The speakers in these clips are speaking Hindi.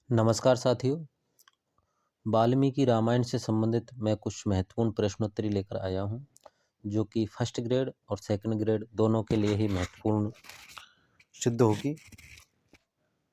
नमस्कार साथियों। वाल्मीकि रामायण से संबंधित मैं कुछ महत्वपूर्ण प्रश्नोत्तरी लेकर आया हूं, जो कि फर्स्ट ग्रेड और सेकंड ग्रेड दोनों के लिए ही महत्वपूर्ण सिद्ध होगी।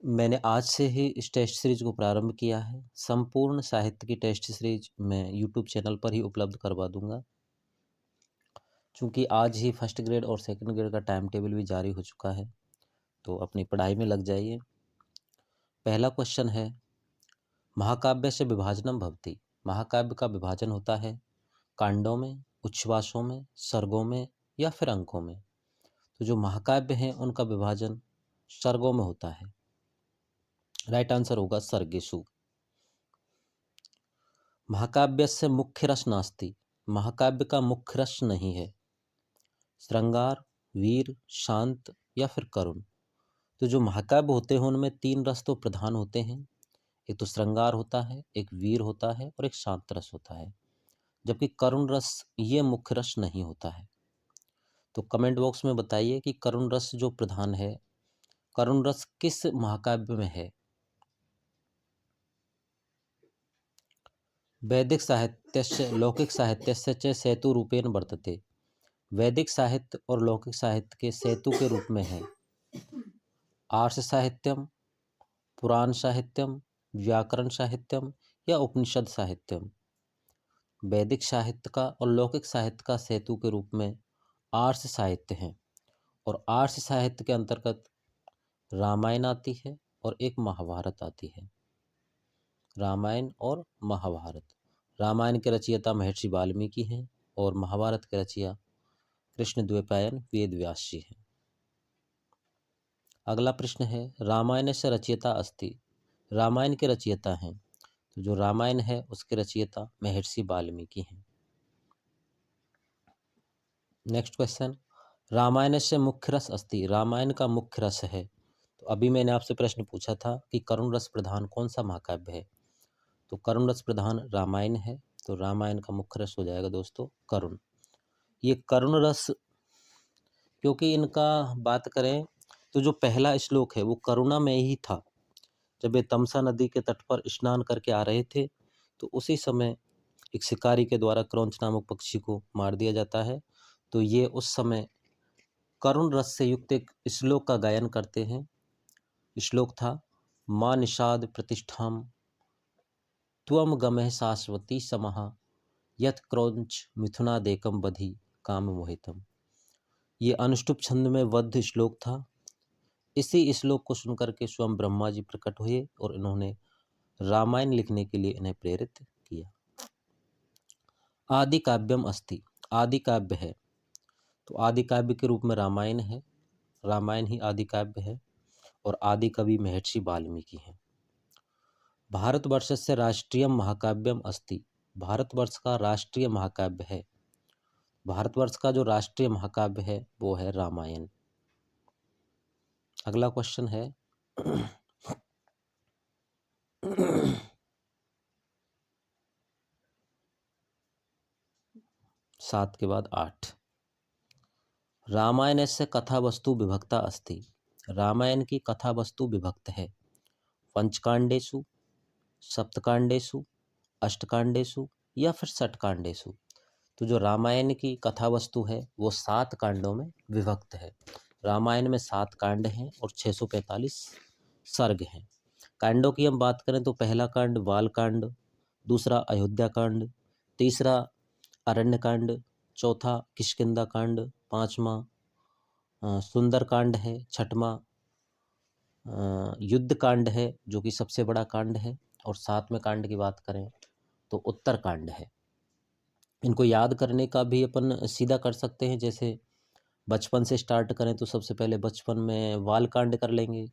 मैंने आज से ही इस टेस्ट सीरीज को प्रारंभ किया है। संपूर्ण साहित्य की टेस्ट सीरीज मैं यूट्यूब चैनल पर ही उपलब्ध करवा दूंगा। चूँकि आज ही फर्स्ट ग्रेड और सेकंड ग्रेड का टाइम टेबल भी जारी हो चुका है, तो अपनी पढ़ाई में लग जाइए। पहला क्वेश्चन है, महाकाव्य से विभाजनम भवति। महाकाव्य का विभाजन होता है कांडों में, उच्छ्वासों में, सर्गों में या फिर अंकों में। तो जो महाकाव्य हैं उनका विभाजन सर्गों में होता है। राइट आंसर होगा सर्गेषु। महाकाव्य से मुख्य रस नास्ति। महाकाव्य का मुख्य रस नहीं है। श्रृंगार, वीर, शांत या फिर करुण। तो जो महाकाव्य होते हैं उनमें तीन रस तो प्रधान होते हैं। एक तो श्रृंगार होता है, एक वीर होता है और एक शांत रस होता है, जबकि करुण रस ये मुख्य रस नहीं होता है। तो कमेंट बॉक्स में बताइए कि करुण रस जो प्रधान है, करुण रस किस महाकाव्य में है। वैदिक साहित्यस्य लौकिक साहित्यस्य च सेतु रूपेण वर्तते। वैदिक साहित्य और लौकिक साहित्य के सेतु के रूप में है आर्ष साहित्यम, पुराण साहित्यम, व्याकरण साहित्यम या उपनिषद साहित्यम। वैदिक साहित्य का और लौकिक साहित्य का सेतु के रूप में आर्ष साहित्य है, और आर्ष साहित्य के अंतर्गत रामायण आती है और एक महाभारत आती है। रामायण और महाभारत। रामायण के रचयिता महर्षि वाल्मीकि हैं और महाभारत के रचयिता कृष्णद्वैपायन वेद व्यास जी हैं। अगला प्रश्न है, रामायण से रचयिता अस्ति। रामायण के रचयिता हैं, तो जो रामायण है उसके रचयिता महर्षि वाल्मीकि हैं। नेक्स्ट क्वेश्चन, रामायण से मुख्य रस अस्ति। रामायण का मुख्य रस है। तो अभी मैंने आपसे प्रश्न पूछा था कि करुण रस प्रधान कौन सा महाकाव्य है, तो करुण रस प्रधान रामायण है। तो रामायण का मुख्य रस हो जाएगा दोस्तों करुण। ये करुण रस, क्योंकि इनका बात करें तो जो पहला श्लोक है वो करुणा में ही था। जब ये तमसा नदी के तट पर स्नान करके आ रहे थे, तो उसी समय एक शिकारी के द्वारा क्रौंच नामक पक्षी को मार दिया जाता है। तो ये उस समय करुण रस से युक्त एक श्लोक का गायन करते हैं। श्लोक था, माँ निषाद प्रतिष्ठाम त्वम गमः शाश्वती समः यत् क्रौंच मिथुनादेकम बधि काम मोहितम। ये अनुष्टुप छंद में वध श्लोक था। इसी श्लोक को सुनकर के स्वयं ब्रह्मा जी प्रकट हुए और इन्होंने रामायण लिखने के लिए इन्हें प्रेरित किया। आदि काव्यम अस्ति। आदि काव्य है, तो आदि काव्य के रूप में रामायण है। रामायण ही आदि काव्य है और आदि कवि महर्षि वाल्मीकि हैं। भारतवर्ष से राष्ट्रीय महाकाव्यम अस्ति। भारतवर्ष का राष्ट्रीय महाकाव्य है। भारतवर्ष का जो राष्ट्रीय महाकाव्य है वो है रामायण। अगला क्वेश्चन है, 7 के बाद 8। रामायण से कथा वस्तु विभक्ता अस्ति। रामायण की कथा वस्तु विभक्त है पंचकांडेषु, सप्तकांडेषु, अष्टकांडेषु या फिर षटकांडेषु। तो जो रामायण की कथा वस्तु है वो 7 कांडों में विभक्त है। रामायण में 7 कांड हैं और 645 सर्ग हैं। कांडों की हम बात करें तो पहला कांड बाल कांड, दूसरा अयोध्या कांड, तीसरा अरण्य कांड, चौथा किष्किंधा कांड, पांचवा सुंदर कांड है, छठवां युद्ध कांड है जो कि सबसे बड़ा कांड है, और 7वें कांड की बात करें तो उत्तर कांड है। इनको याद करने का भी अपन सीधा कर सकते हैं। जैसे बचपन से स्टार्ट करें तो सबसे पहले बचपन में वाल कांड कर लेंगे।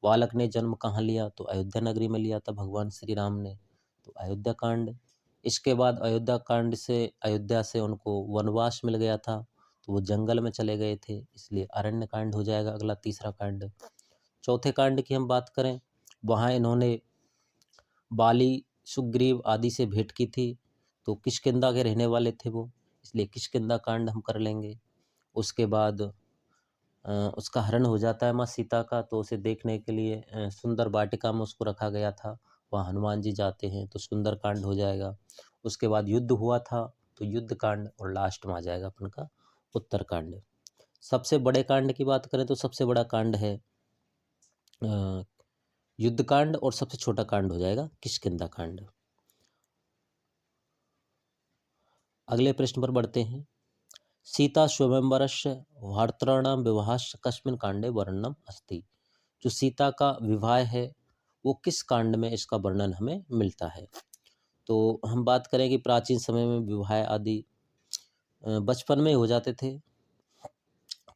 बालक ने जन्म कहाँ लिया, तो अयोध्या नगरी में लिया था भगवान श्री राम ने, तो अयोध्या कांड। इसके बाद अयोध्या कांड से अयोध्या से उनको वनवास मिल गया था, तो वो जंगल में चले गए थे, इसलिए अरण्य कांड हो जाएगा अगला तीसरा कांड। चौथे कांड की हम बात करें, वहाँ इन्होंने बाली, सुग्रीव आदि से भेंट की थी, तो किष्किंधा के रहने वाले थे वो, इसलिए किष्किंधा कांड हम कर लेंगे। उसके बाद उसका हरण हो जाता है माँ सीता का, तो उसे देखने के लिए सुंदर वाटिका में उसको रखा गया था। वहाँ हनुमान जी जाते हैं तो सुंदर कांड हो जाएगा। उसके बाद युद्ध हुआ था तो युद्ध कांड, और लास्ट में आ जाएगा अपन का उत्तर कांड। सबसे बड़े कांड की बात करें तो सबसे बड़ा कांड है युद्ध कांड, और सबसे छोटा कांड हो जाएगा किष्किंधा कांड। अगले प्रश्न पर बढ़ते हैं। सीता स्वयंवरस्य भर्तॄणां विवाहस्य कस्मिन् कांडे वर्णनम अस्ति। जो सीता का विवाह है वो किस कांड में इसका वर्णन हमें मिलता है। तो हम बात करें कि प्राचीन समय में विवाह आदि बचपन में हो जाते थे,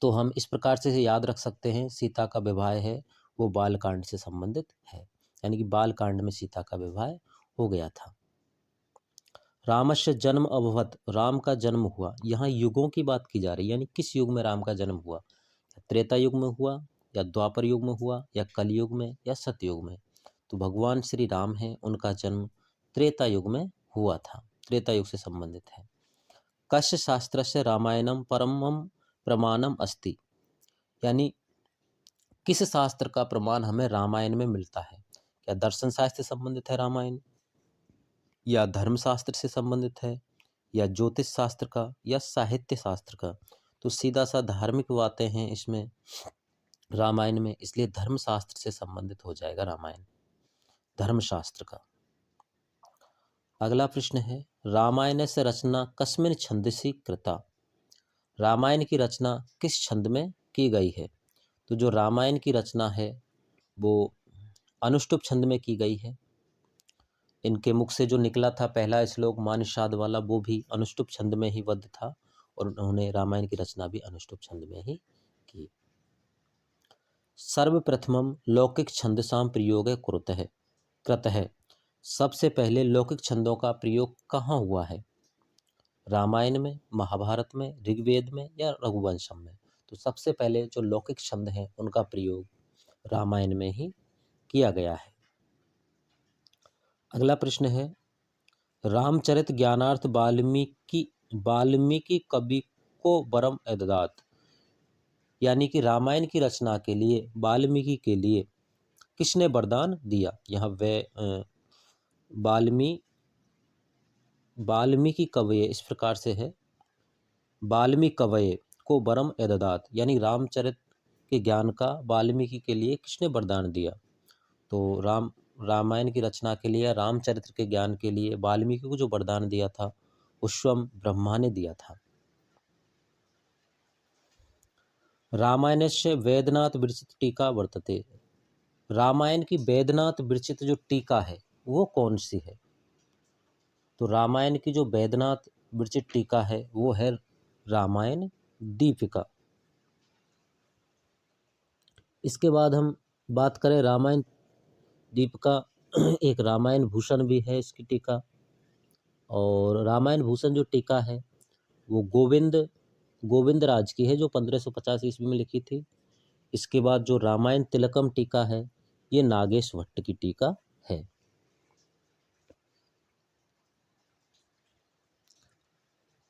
तो हम इस प्रकार से याद रख सकते हैं सीता का विवाह है वो बाल कांड से संबंधित है, यानी कि बाल कांड में सीता का विवाह हो गया था। रामस्य जन्म अभवत, राम का जन्म हुआ। यहाँ युगों की बात की जा रही है, यानी किस युग में राम का जन्म हुआ। त्रेता युग में हुआ, या द्वापर युग में हुआ, या कलयुग में, या सतयुग में। तो भगवान श्री राम हैं, उनका जन्म त्रेता युग में हुआ था, त्रेता युग से संबंधित है। कस्य शास्त्र से रामायणम परमम प्रमाणम अस्ति, यानी किस शास्त्र का प्रमाण हमें रामायण में मिलता है। क्या दर्शन शास्त्र से संबंधित है रामायण, या धर्मशास्त्र से संबंधित है, या ज्योतिष शास्त्र का, या साहित्य शास्त्र का। तो सीधा सा धार्मिक बातें हैं इसमें रामायण में, इसलिए धर्मशास्त्र से संबंधित हो जाएगा रामायण, धर्मशास्त्र का। अगला प्रश्न है, रामायण से रचना कस्मिन् छंदसि कृता। रामायण की रचना किस छंद में की गई है। तो जो रामायण की रचना है वो अनुष्टुप छंद में की गई है। इनके मुख से जो निकला था पहला श्लोक मान निषाद वाला, वो भी अनुष्टुप छंद में ही बद्ध था, और उन्होंने रामायण की रचना भी अनुष्टुप छंद में ही की। सर्वप्रथमम लौकिक छंदसाम प्रयोग कृत है। सबसे पहले लौकिक छंदों का प्रयोग कहाँ हुआ है। रामायण में, महाभारत में, ऋग्वेद में, या रघुवंशम में। तो सबसे पहले जो लौकिक छंद हैं उनका प्रयोग रामायण में ही किया गया है। अगला प्रश्न है, रामचरित ज्ञानार्थ वाल्मीकि कवि को वरम अददात। यानी कि रामायण की रचना के लिए वाल्मीकि के लिए किसने वरदान दिया। यहाँ वाल्मीकि कवये इस प्रकार से है, वाल्मीकि कवये को वरम अददात, यानी रामचरित के ज्ञान का वाल्मीकि के लिए किसने वरदान दिया। तो रामायण की रचना के लिए, रामचरित्र के ज्ञान के लिए वाल्मीकि को जो वरदान दिया था वो स्वयं ब्रह्मा ने दिया था। रामायणस्य वेदनाथ विरचित टीका वर्तते। रामायण की वेदनाथ विरचित जो टीका है वो कौन सी है। तो रामायण की जो वेदनाथ विरचित टीका है वो है रामायण दीपिका। इसके बाद हम बात करें रामायण दीपिका, एक रामायण भूषण भी है इसकी टीका, और रामायण भूषण जो टीका है वो गोविंद राज की है, जो 1550 ईस्वी में लिखी थी। इसके बाद जो रामायण तिलकम टीका है ये नागेश भट्ट की टीका है।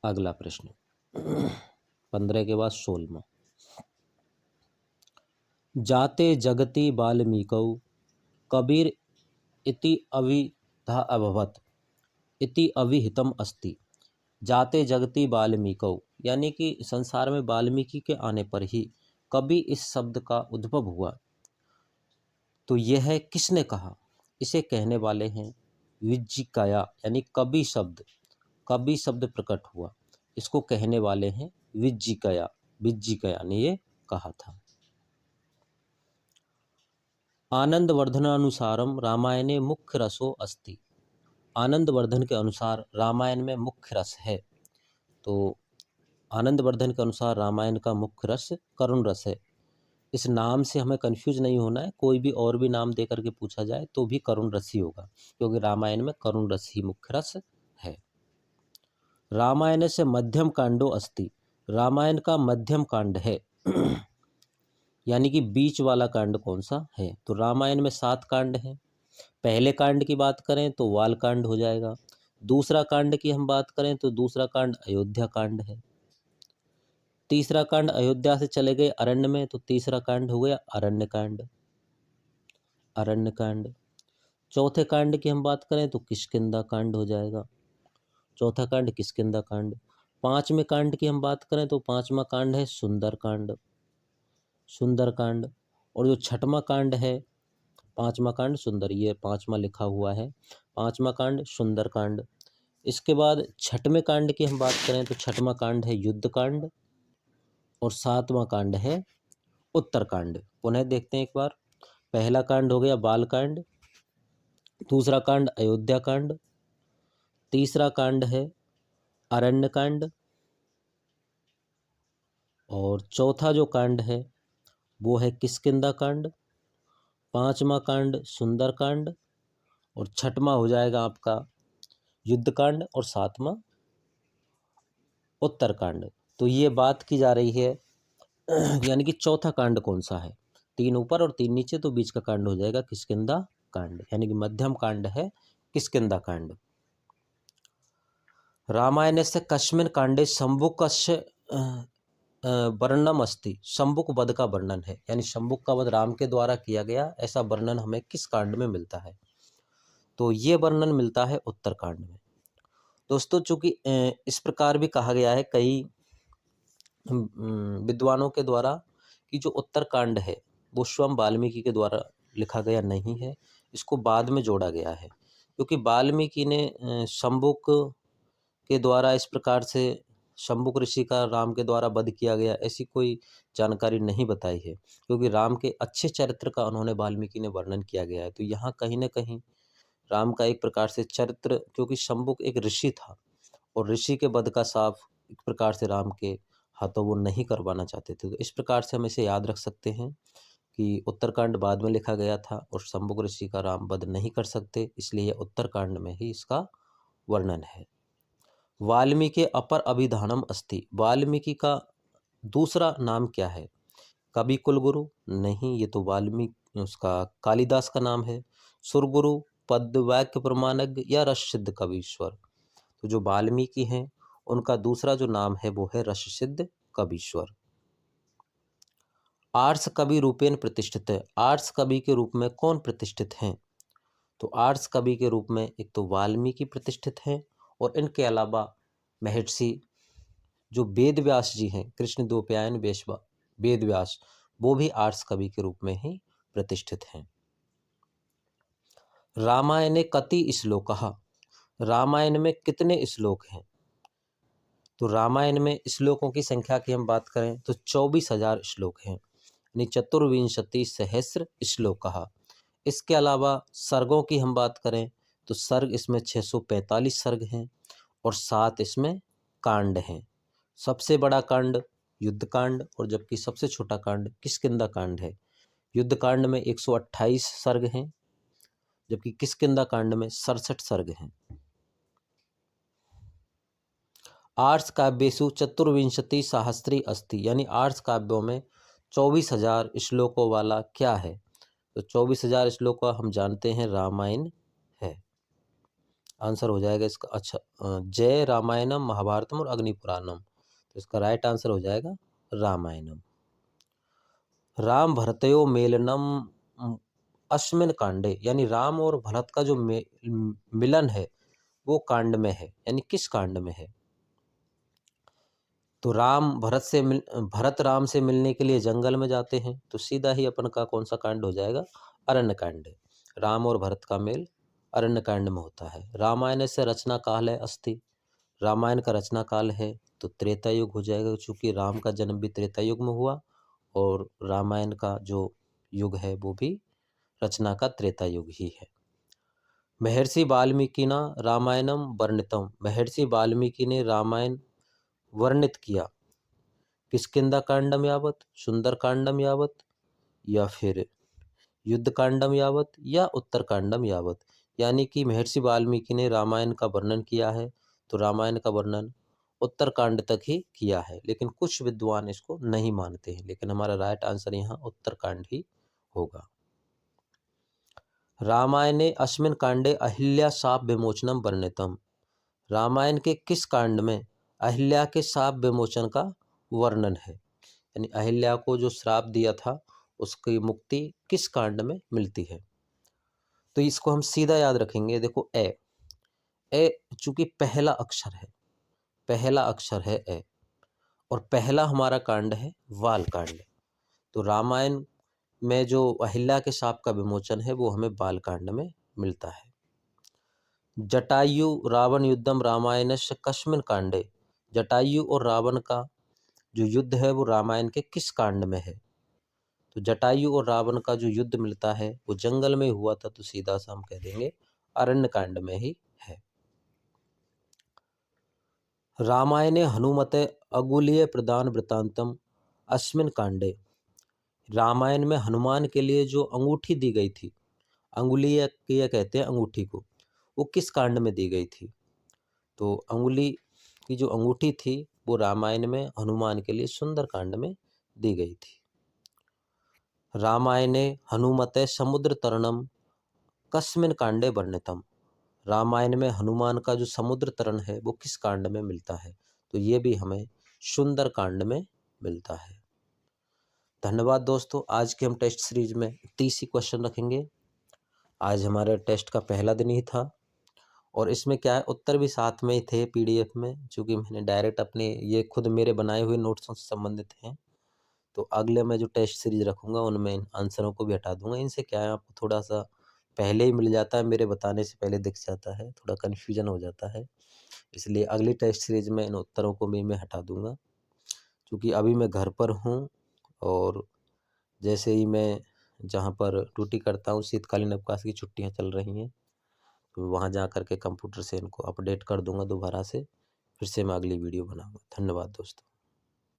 अगला प्रश्न 15 के बाद 16वां। जाते जगति वाल्मीकौ कबीर इति अविधा अभवत इति अविहितम अस्ति। जाते जगति वाल्मीकौ, यानी कि संसार में वाल्मीकि के आने पर ही कवि इस शब्द का उद्भव हुआ। तो यह किसने कहा। इसे कहने वाले हैं विज्जिकाया, यानी कवि शब्द प्रकट हुआ, इसको कहने वाले हैं विज्जिकाया ने ये कहा था। आनंदवर्धनानुसारम रामायणे मुख्य रसो अस्ति। आनंदवर्धन के अनुसार रामायण में मुख्य रस है। तो आनंदवर्धन के अनुसार रामायण का मुख्य रस करुण रस है। इस नाम से हमें कंफ्यूज नहीं होना है, कोई भी और भी नाम दे करके पूछा जाए तो भी करुण रस ही होगा, क्योंकि रामायण में करुण रस ही मुख्य रस है। रामायण से मध्यम कांडो अस्ति। रामायण का मध्यम कांड है यानी कि बीच वाला कांड कौन सा है। तो रामायण में 7 कांड हैं। पहले कांड की बात करें तो वाल कांड हो जाएगा। दूसरा कांड की हम बात करें तो दूसरा कांड अयोध्या कांड है। तीसरा कांड अयोध्या से चले गए अरण्य में, तो तीसरा कांड हो गया अरण्य कांड, अरण्य कांड। चौथे कांड की हम बात करें तो किष्किंधा कांड हो जाएगा, चौथा कांड किष्किंधा कांड। पांचवें कांड की हम बात करें तो पांचवा कांड है सुंदर कांड, सुंदर कांड। और जो छठवां कांड है, पांचवा कांड सुंदर, ये पांचवा लिखा हुआ है, पांचवा कांड सुंदर कांड। इसके बाद छठवें कांड की हम बात करें तो छठवां कांड है युद्ध कांड और सातवां कांड है उत्तर कांड। पुनः देखते हैं एक बार। पहला कांड हो गया बाल कांड, दूसरा कांड अयोध्या कांड, तीसरा कांड है अरण्य कांड और चौथा जो कांड है वो है किष्किंधा कांड, पांचवा कांड सुंदर कांड और छठवां हो जाएगा आपका युद्ध कांड और सातवां उत्तर कांड। तो ये बात की जा रही है यानी कि चौथा कांड कौन सा है, तीन ऊपर और तीन नीचे, तो बीच का कांड हो जाएगा किष्किंधा कांड, यानी कि मध्यम कांड है किष्किंधा कांड। रामायणस्य कस्मिन् कांडे शंभुकस्य वर्णनम अस्ति, शंभुक वध का वर्णन है, यानी शंभुक का वध राम के द्वारा किया गया, ऐसा वर्णन हमें किस कांड में मिलता है, तो ये वर्णन मिलता है उत्तर कांड में। दोस्तों चूंकि इस प्रकार भी कहा गया है कई विद्वानों के द्वारा कि जो उत्तर कांड है वो स्वयं वाल्मीकि के द्वारा लिखा गया नहीं है, इसको बाद में जोड़ा गया है, क्योंकि वाल्मीकि ने शंभुक के द्वारा इस प्रकार से शंभुक ऋषि का राम के द्वारा वध किया गया ऐसी कोई जानकारी नहीं बताई है, क्योंकि राम के अच्छे चरित्र का उन्होंने वाल्मीकि ने वर्णन किया गया है। तो यहाँ कहीं ना कहीं राम का एक प्रकार से चरित्र, क्योंकि शंभुक एक ऋषि था और ऋषि के वध का साफ एक प्रकार से राम के हाथों वो नहीं करवाना चाहते थे, तो इस प्रकार से हम इसे याद रख सकते हैं कि उत्तरकांड बाद में लिखा गया था और शंभुक ऋषि का राम वध नहीं कर सकते, इसलिए उत्तरकांड में ही इसका वर्णन है। वाल्मीकि अपर अभिधानम अस्ति, वाल्मीकि का दूसरा नाम क्या है, कवि कुलगुरु नहीं, ये तो वाल्मीकि उसका कालिदास का नाम है। सुरगुरु, पद्य वाक्य प्रमाणज्ञ या रस सिद्ध कवीश्वर, तो जो वाल्मीकि हैं उनका दूसरा जो नाम है वो है रस सिद्ध कवीश्वर। आर्ष कवि रूपेण प्रतिष्ठित है, आर्ष कवि के रूप में कौन प्रतिष्ठित हैं, तो आर्ष कवि के रूप में एक तो वाल्मीकि प्रतिष्ठित हैं और इनके अलावा महर्षि जो वेद व्यास जी हैं, कृष्ण द्वैपायन वेद व्यास, वो भी आर्ष कवि के रूप में ही प्रतिष्ठित हैं। रामायणे कति श्लोकः, रामायण में कितने श्लोक हैं, तो रामायण में श्लोकों की संख्या की हम बात करें तो 24,000 श्लोक हैं, यानी चतुर्विंशति सहस्र श्लोकः। इसके अलावा सर्गों की हम बात करें तो सर्ग इसमें 645 सर्ग हैं और 7 इसमें कांड हैं। सबसे बड़ा कांड युद्ध कांड और जबकि सबसे छोटा कांड किष्किंधा कांड है। युद्ध कांड में 128 सर्ग हैं जबकि किष्किंधा कांड में 67 सर्ग हैं। आर्ष काव्येषु चतुर्विंशति सहस्त्री अस्ति, यानी आर्ष काव्यों में 24,000 श्लोकों वाला क्या है, तो 24,000 श्लोक का हम जानते हैं रामायण है, आंसर हो जाएगा इसका। अच्छा, जय रामायणम महाभारतम और अग्निपुराणम, तो इसका राइट आंसर हो जाएगा रामायणम। राम भरतयो मेलनम अस्मिन कांडे, यानी राम और भरत का जो मिलन है वो कांड में है, यानी किस कांड में है, तो भरत राम से मिलने के लिए जंगल में जाते हैं, तो सीधा ही अपन का कौन सा कांड हो जाएगा, अरण्य कांड। राम और भरत का मेल अरण्य कांड में होता है। रामायण से रचना काल है अस्ति, रामायण का रचना काल है तो त्रेता युग हो जाएगा, चूंकि राम का जन्म भी त्रेता युग में हुआ और रामायण का जो युग है वो भी रचना का त्रेता युग ही है। महर्षि वाल्मीकि ना रामायणम वर्णितम, महर्षि वाल्मीकि ने रामायण वर्णित किया किष्किंधा कांडम यावत, सुंदर कांडम यावत, या फिर युद्ध कांडम यावत या उत्तर कांडम यावत, यानी कि महर्षि वाल्मीकि ने रामायण का वर्णन किया है तो रामायण का वर्णन उत्तर कांड तक ही किया है, लेकिन कुछ विद्वान इसको नहीं मानते हैं, लेकिन हमारा राइट आंसर यहाँ उत्तर कांड ही होगा। रामायणे अस्मिन् कांडे अहिल्या शाप विमोचनम वर्णितम, रामायण के किस कांड में अहिल्या के शाप विमोचन का वर्णन है, यानी अहिल्या को जो श्राप दिया था उसकी मुक्ति किस कांड में मिलती है। तो इसको हम सीधा याद रखेंगे। देखो ए चूंकि पहला अक्षर है ए, और पहला हमारा कांड है वाल कांड। तो रामायण में जो अहिल्या के शाप का विमोचन है वो हमें बाल कांड में मिलता है। जटायु रावण युद्धम रामायणस्य कस्मिन् कांडे, जटायु और रावण का जो युद्ध है वो रामायण के किस कांड में है। तो जटायु और रावण का जो युद्ध मिलता है वो जंगल में हुआ था, तो सीधा सा हम कह देंगे अरण्य कांड में ही है। रामायणे हनुमते अगुलीय प्रदान वृत्तांतम अस्मिन् कांडे, रामायण में हनुमान के लिए जो अंगूठी दी गई थी, अंगुलीय कहते हैं अंगूठी को, वो किस कांड में दी गई थी। तो अंगुली की जो अंगूठी थी वो रामायण में हनुमान के लिए सुंदर कांड में दी गई थी। रामायणे हनुमते समुद्र तरणम कस्मिन् कांडे वर्णितम, रामायण में हनुमान का जो समुद्र तरण है वो किस कांड में मिलता है। तो ये भी हमें सुंदर कांड में मिलता है। धन्यवाद दोस्तों। आज के हम टेस्ट सीरीज में 30 ही क्वेश्चन रखेंगे। आज हमारे टेस्ट का पहला दिन ही था और इसमें क्या है, उत्तर भी साथ में ही थे पीडीएफ में, क्योंकि मैंने डायरेक्ट अपने ये खुद मेरे बनाए हुए नोट्सों से संबंधित हैं। तो अगले मैं जो टेस्ट सीरीज रखूँगा उनमें इन आंसरों को भी हटा दूंगा। इनसे क्या है, आपको थोड़ा सा पहले ही मिल जाता है, मेरे बताने से पहले दिख जाता है, थोड़ा कन्फ्यूजन हो जाता है। इसलिए अगली टेस्ट सीरीज में इन उत्तरों को भी मैं हटा दूंगा, क्योंकि अभी मैं घर पर हूँ और जैसे ही मैं जहाँ पर ड्यूटी करता हूँ शीतकालीन अवकाश की छुट्टियाँ चल रही हैं, तो वहाँ जा कर के कंप्यूटर से इनको अपडेट कर दूंगा दोबारा से, फिर से मैं अगली वीडियो बनाऊंगा। धन्यवाद दोस्तों।